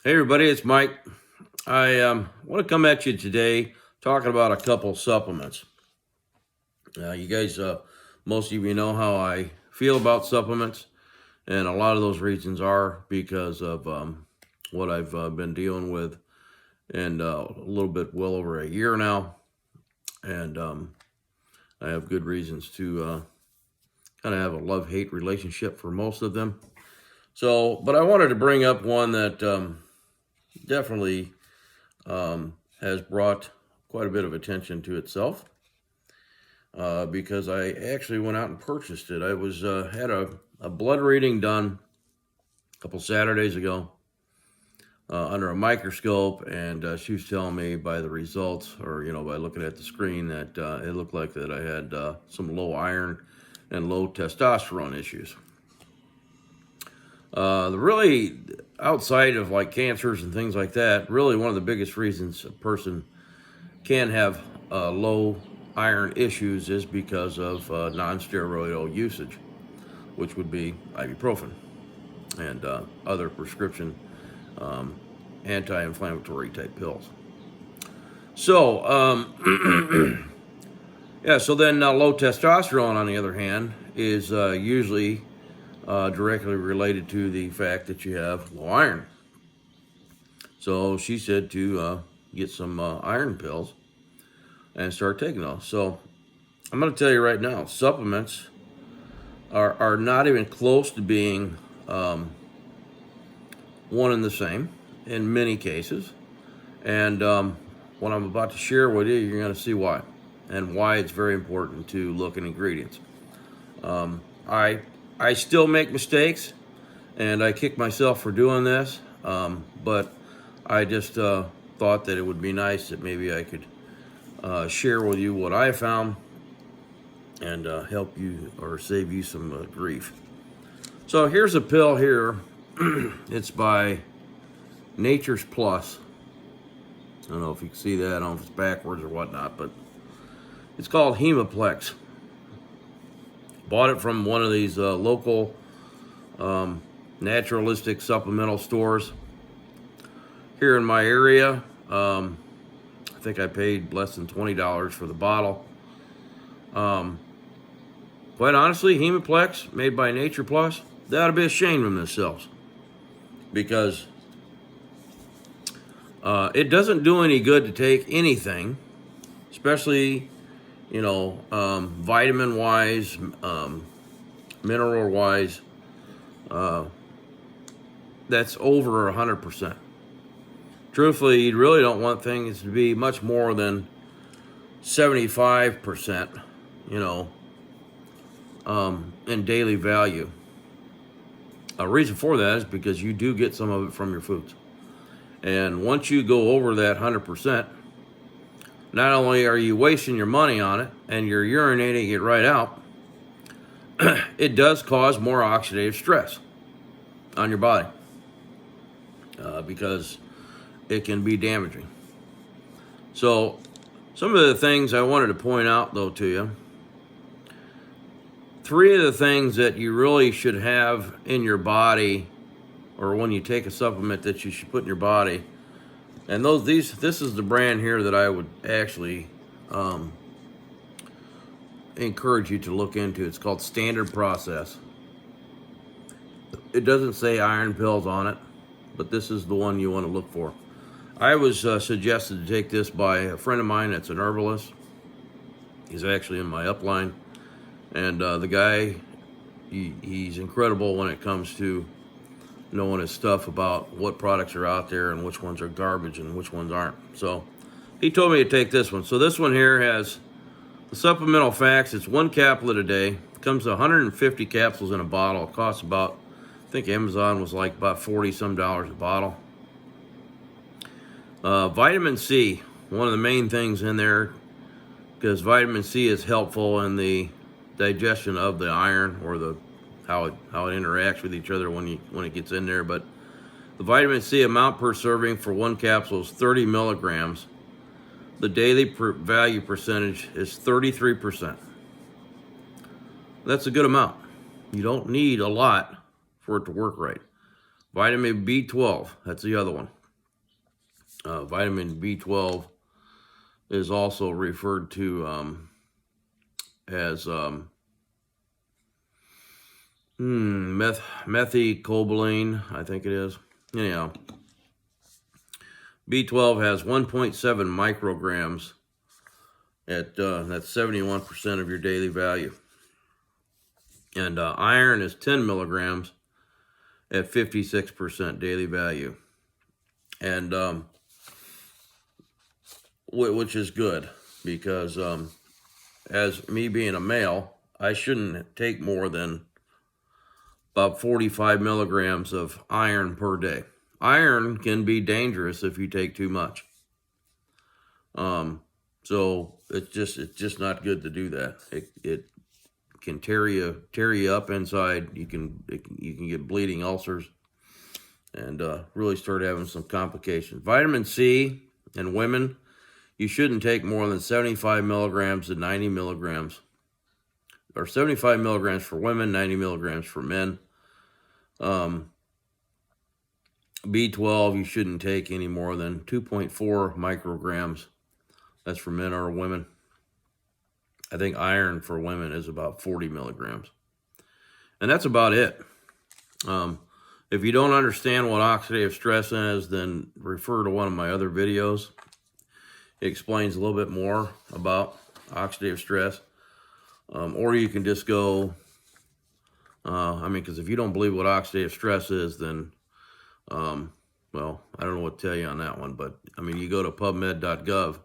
Hey everybody, it's Mike. I want to come at you today talking about a couple supplements. You guys, most of you know how I feel about supplements, and a lot of those reasons are because of what I've been dealing with, and a little bit well over a year now, and I have good reasons to kind of have a love-hate relationship for most of them. So, but I wanted to bring up one that definitely has brought quite a bit of attention to itself because I actually went out and purchased it. I was had a blood reading done a couple Saturdays ago under a microscope, and she was telling me by the results, or by looking at the screen, that it looked like that I had some low iron and low testosterone issues. The really, outside of like cancers and things like that, really one of the biggest reasons a person can have low iron issues is because of non-steroidal usage, which would be ibuprofen and other prescription anti-inflammatory type pills. So, yeah, so then low testosterone, on the other hand, is usually directly related to the fact that you have low iron. So she said to get some iron pills and start taking those. So I'm going to tell you right now, supplements are not even close to being one and the same in many cases. And what I'm about to share with you, you're going to see why, and why it's very important to look at ingredients. I still make mistakes, and I kick myself for doing this, but I just thought that it would be nice that maybe I could share with you what I found and help you or save you some grief. So here's a pill here. It's by Nature's Plus. I don't know if you can see that. I don't know if it's backwards or whatnot, but it's called Hemoplex. Bought it from one of these local naturalistic supplemental stores here in my area. I think I paid less than $20 for the bottle. Quite honestly, Hemoplex, made by Nature Plus, they ought to be ashamed of themselves, because it doesn't do any good to take anything, especially, vitamin-wise, mineral-wise, that's over 100%. Truthfully, you really don't want things to be much more than 75%, in daily value. A reason for that is because you do get some of it from your foods. And once you go over that 100%, not only are you wasting your money on it and you're urinating it right out, it does cause more oxidative stress on your body because it can be damaging. So some of the things I wanted to point out, though, to you, 3 of the things that you really should have in your body, or when you take a supplement that you should put in your body, and this is the brand here that I would actually encourage you to look into. It's called Standard Process. It doesn't say iron pills on it, but this is the one you want to look for. I was suggested to take this by a friend of mine that's an herbalist. He's actually in my upline, and the guy, he's incredible when it comes to knowing his stuff about what products are out there and which ones are garbage and which ones aren't. So he told me to take this one. So this one here has the supplemental facts. It's 1 capsule a day. It comes to 150 capsules in a bottle. It costs about, I think Amazon was like about $40 some a bottle. Vitamin C, one of the main things in there, because vitamin C is helpful in the digestion of the iron, or how it interacts with each other when it gets in there. But the vitamin C amount per serving for 1 capsule is 30 milligrams. The daily value percentage is 33%. That's a good amount. You don't need a lot for it to work right. Vitamin B12, that's the other one. Vitamin B12 is also referred to as methylcobalamin, I think it is. Anyhow, B12 has 1.7 micrograms at that's 71% of your daily value. And iron is 10 milligrams at 56% daily value. And which is good, because as me being a male, I shouldn't take more than about 45 milligrams of iron per day. Iron can be dangerous if you take too much. So it's just not good to do that. It can tear you up inside. You can get bleeding ulcers and really start having some complications. Vitamin C in women, you shouldn't take more than 75 milligrams to 90 milligrams, or 75 milligrams for women, 90 milligrams for men. B12, you shouldn't take any more than 2.4 micrograms. That's for men or women. I think iron for women is about 40 milligrams. And that's about it. If you don't understand what oxidative stress is, then refer to one of my other videos. It explains a little bit more about oxidative stress. Or you can just go, because if you don't believe what oxidative stress is, then, well, I don't know what to tell you on that one. But, you go to pubmed.gov,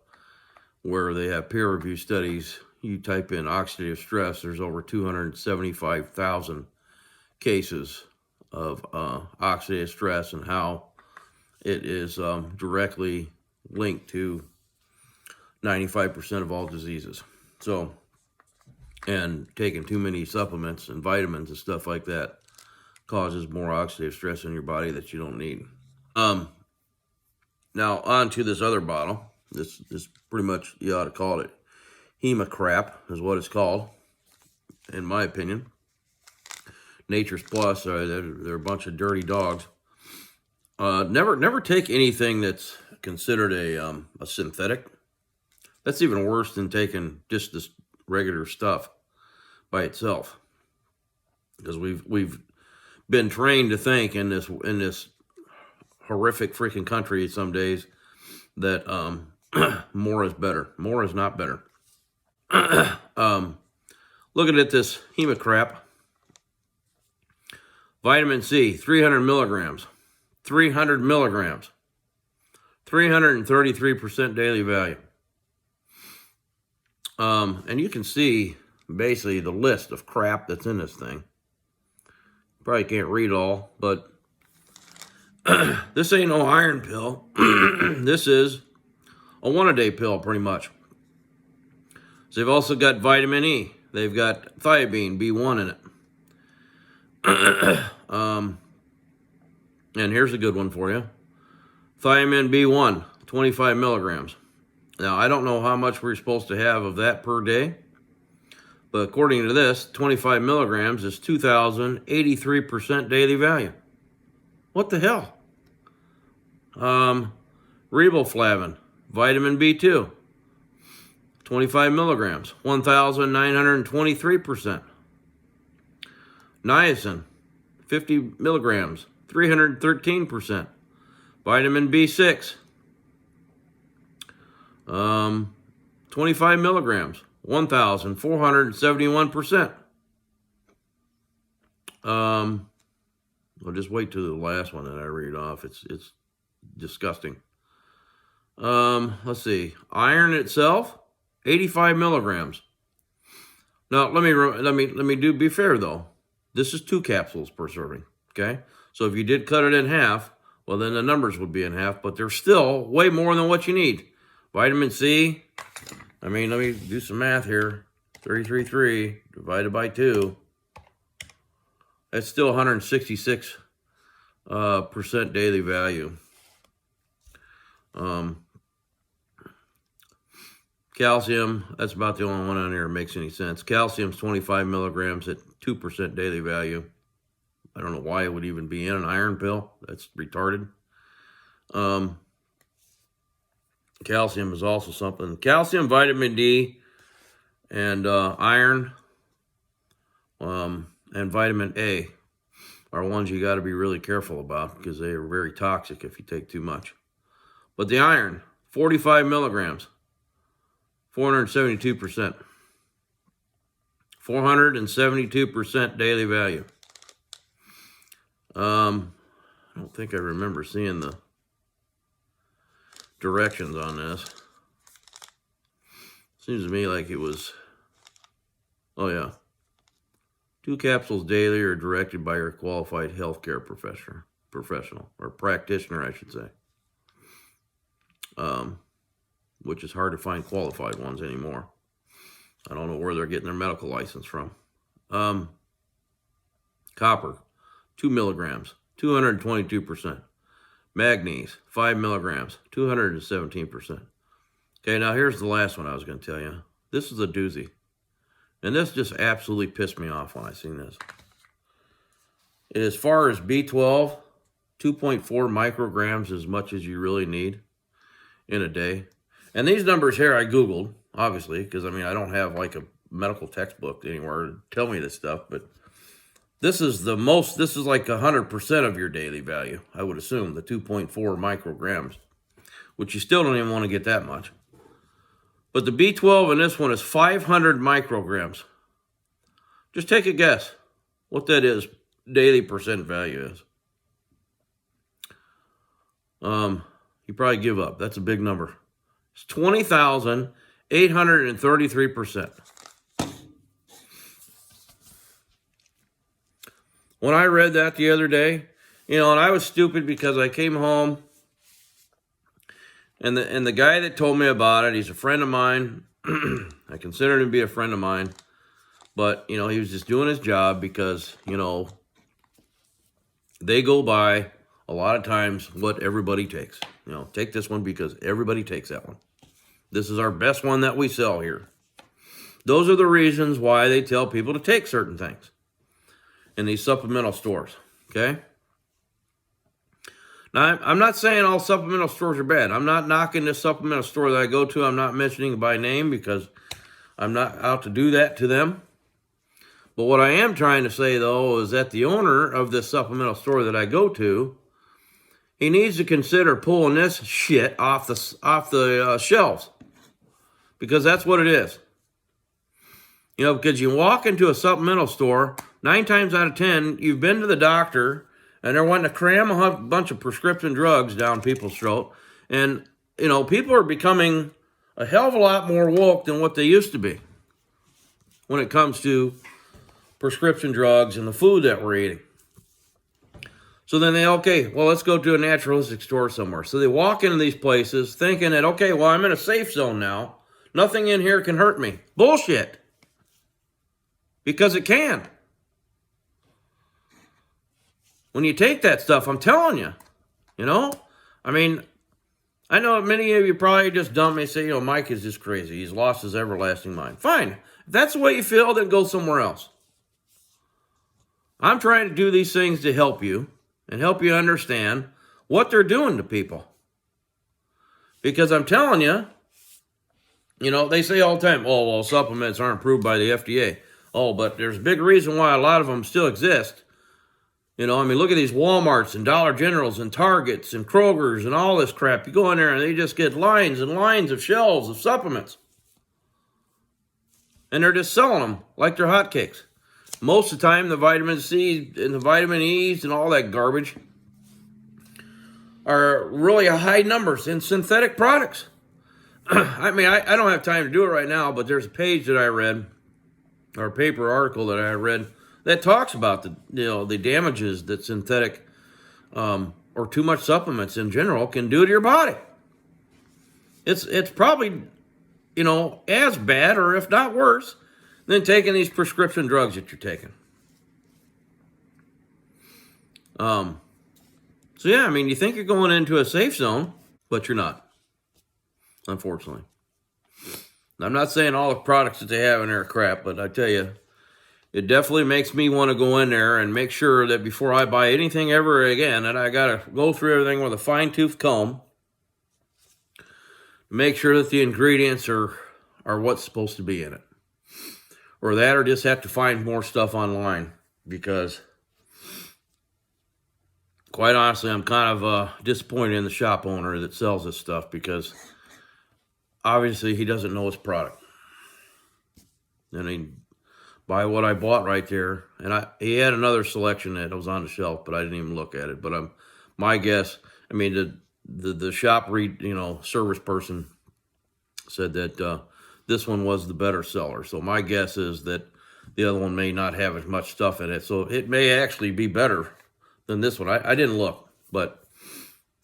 where they have peer review studies. You type in oxidative stress, there's over 275,000 cases of oxidative stress, and how it is directly linked to 95% of all diseases. So, and taking too many supplements and vitamins and stuff like that causes more oxidative stress in your body that you don't need. Now on to this other bottle. This pretty much, you ought to call it Hemocrap is what it's called, in my opinion. Nature's Plus, they're a bunch of dirty dogs. Never take anything that's considered a synthetic. That's even worse than taking just this regular stuff by itself, because we've been trained to think in this horrific freaking country some days that more is better. More is not better. Looking at this Hemocrap, vitamin C, 300 milligrams, 333% daily value. And you can see basically the list of crap that's in this thing. Probably can't read all, but this ain't no iron pill. This is a one-a-day pill, pretty much. So they've also got vitamin E. They've got thiamine B1 in it. And here's a good one for you. Thiamine B1, 25 milligrams. Now, I don't know how much we're supposed to have of that per day, but according to this, 25 milligrams is 2,083% daily value. What the hell? Riboflavin, vitamin B2, 25 milligrams, 1,923%. Niacin, 50 milligrams, 313%. Vitamin B6, 25 milligrams, 1,471%. I'll just wait till the last one that I read off. It's disgusting. Let's see. Iron itself, 85 milligrams. Now let me be fair though. This is 2 capsules per serving. Okay, so if you did cut it in half, well then the numbers would be in half, but they're still way more than what you need. Vitamin C, let me do some math here. 333 divided by 2. That's still 166% daily value. Calcium, that's about the only one on here that makes any sense. Calcium's 25 milligrams at 2% daily value. I don't know why it would even be in an iron pill. That's retarded. Calcium is also something. Calcium, vitamin D, and iron, and vitamin A are ones you got to be really careful about because they are very toxic if you take too much. But the iron, 45 milligrams, 472%. 472% daily value. I don't think I remember seeing the directions on this. Seems to me like it was, oh yeah. 2 capsules daily are directed by your qualified healthcare professional, or practitioner, I should say. Which is hard to find qualified ones anymore. I don't know where they're getting their medical license from. Copper, 2 milligrams, 222%. Magnesium, 5 milligrams, 217%. Okay, now here's the last one I was going to tell you. This is a doozy. And this just absolutely pissed me off when I seen this. As far as B12, 2.4 micrograms is as much as you really need in a day. And these numbers here I Googled, obviously, because I mean, I don't have like a medical textbook anywhere to tell me this stuff, but this is the most, this is like 100% of your daily value, I would assume, the 2.4 micrograms, which you still don't even want to get that much. But the B12 in this one is 500 micrograms. Just take a guess what that is, daily percent value is. You probably give up. That's a big number. It's 20,833%. When I read that the other day, you know, and I was stupid because I came home and the guy that told me about it, he's a friend of mine. I consider him to be a friend of mine, but you know, he was just doing his job because, you know, they go by a lot of times what everybody takes. You know, take this one because everybody takes that one. This is our best one that we sell here. Those are the reasons why they tell people to take certain things in these supplemental stores, okay? Now, I'm not saying all supplemental stores are bad. I'm not knocking this supplemental store that I go to. I'm not mentioning it by name because I'm not out to do that to them. But what I am trying to say, though, is that the owner of this supplemental store that I go to, he needs to consider pulling this shit off the shelves, because that's what it is. You know, because you walk into a supplemental store, 9 times out of 10, you've been to the doctor, and they're wanting to cram a bunch of prescription drugs down people's throat. And, you know, people are becoming a hell of a lot more woke than what they used to be when it comes to prescription drugs and the food that we're eating. So then okay, well, let's go to a naturalistic store somewhere. So they walk into these places thinking that, okay, well, I'm in a safe zone now. Nothing in here can hurt me. Bullshit. Because it can. When you take that stuff, I'm telling you, you know? I mean, I know many of you probably just dumb me and say, you know, Mike is just crazy. He's lost his everlasting mind. Fine. If that's the way you feel, then go somewhere else. I'm trying to do these things to help you and help you understand what they're doing to people. Because I'm telling you, you know, they say all the time, oh, well, supplements aren't approved by the FDA. Oh, but there's a big reason why a lot of them still exist. You know, I mean, look at these Walmarts and Dollar Generals and Targets and Kroger's and all this crap. You go in there and they just get lines and lines of shelves of supplements. And they're just selling them like they're hotcakes. Most of the time, the vitamin C and the vitamin E's and all that garbage are really high numbers in synthetic products. I mean, I don't have time to do it right now, but there's a page that I read, or a paper article that I read, that talks about the damages that synthetic or too much supplements in general can do to your body. It's probably, you know, as bad or if not worse than taking these prescription drugs that you're taking. So yeah, I mean, you think you're going into a safe zone, but you're not, unfortunately. I'm not saying all the products that they have in there are crap, but I tell you, it definitely makes me want to go in there and make sure that before I buy anything ever again, that I got to go through everything with a fine-tooth comb, make sure that the ingredients are what's supposed to be in it. Or that, or just have to find more stuff online, because quite honestly, I'm kind of disappointed in the shop owner that sells this stuff, because obviously he doesn't know his product. I mean, by what I bought right there, and he had another selection that was on the shelf, but I didn't even look at it. But my guess, I mean, the shop service person said that this one was the better seller. So my guess is that the other one may not have as much stuff in it. So it may actually be better than this one. I didn't look, but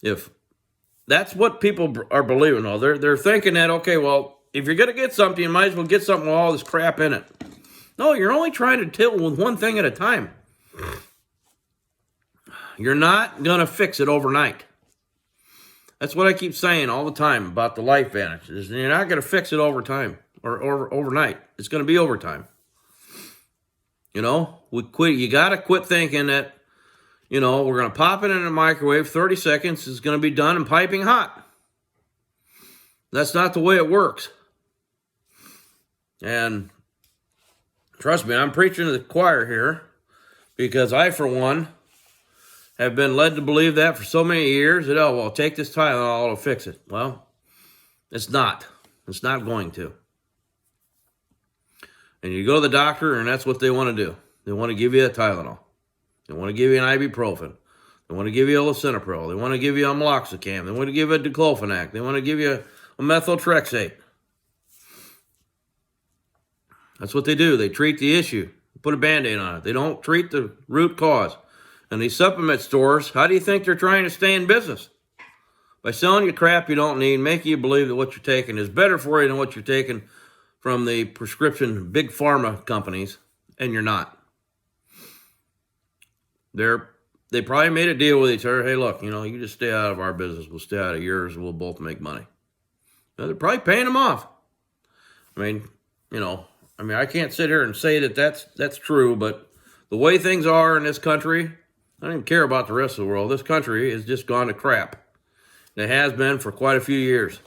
if that's what people are believing, though, they're thinking that, okay, well, if you're going to get something, you might as well get something with all this crap in it. No, you're only trying to deal with one thing at a time. You're not going to fix it overnight. That's what I keep saying all the time about the LifeVantage. Is you're not going to fix it over time or overnight. It's going to be overtime. You know, you got to quit thinking that, we're going to pop it in a microwave, 30 seconds, it's going to be done and piping hot. That's not the way it works. And trust me, I'm preaching to the choir here, because I, for one, have been led to believe that for so many years that, oh, well, take this Tylenol, it'll fix it. Well, it's not. It's not going to. And you go to the doctor, and that's what they want to do. They want to give you a Tylenol. They want to give you an ibuprofen. They want to give you a lisinopril. They want to give you a meloxicam. They want to give you a diclofenac. They want to give you a methotrexate. That's what they do. They treat the issue, put a Band-Aid on it. They don't treat the root cause. And these supplement stores, how do you think they're trying to stay in business? By selling you crap you don't need, making you believe that what you're taking is better for you than what you're taking from the prescription big pharma companies, and you're not. They probably made a deal with each other. Hey, look, you just stay out of our business. We'll stay out of yours, and we'll both make money. They're probably paying them off. I mean, I can't sit here and say that that's true, but the way things are in this country, I don't even care about the rest of the world. This country has just gone to crap. And it has been for quite a few years.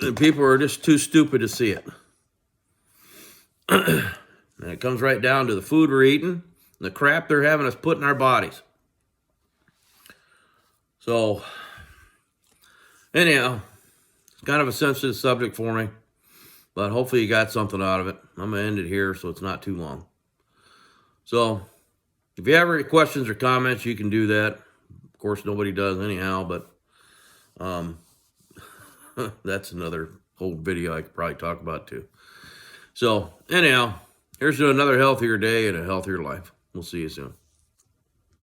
And people are just too stupid to see it. And it comes right down to the food we're eating and the crap they're having us put in our bodies. So, anyhow, it's kind of a sensitive subject for me. But hopefully you got something out of it. I'm going to end it here so it's not too long. So, if you have any questions or comments, you can do that. Of course, nobody does anyhow, but that's another whole video I could probably talk about too. So, anyhow, here's to another healthier day and a healthier life. We'll see you soon.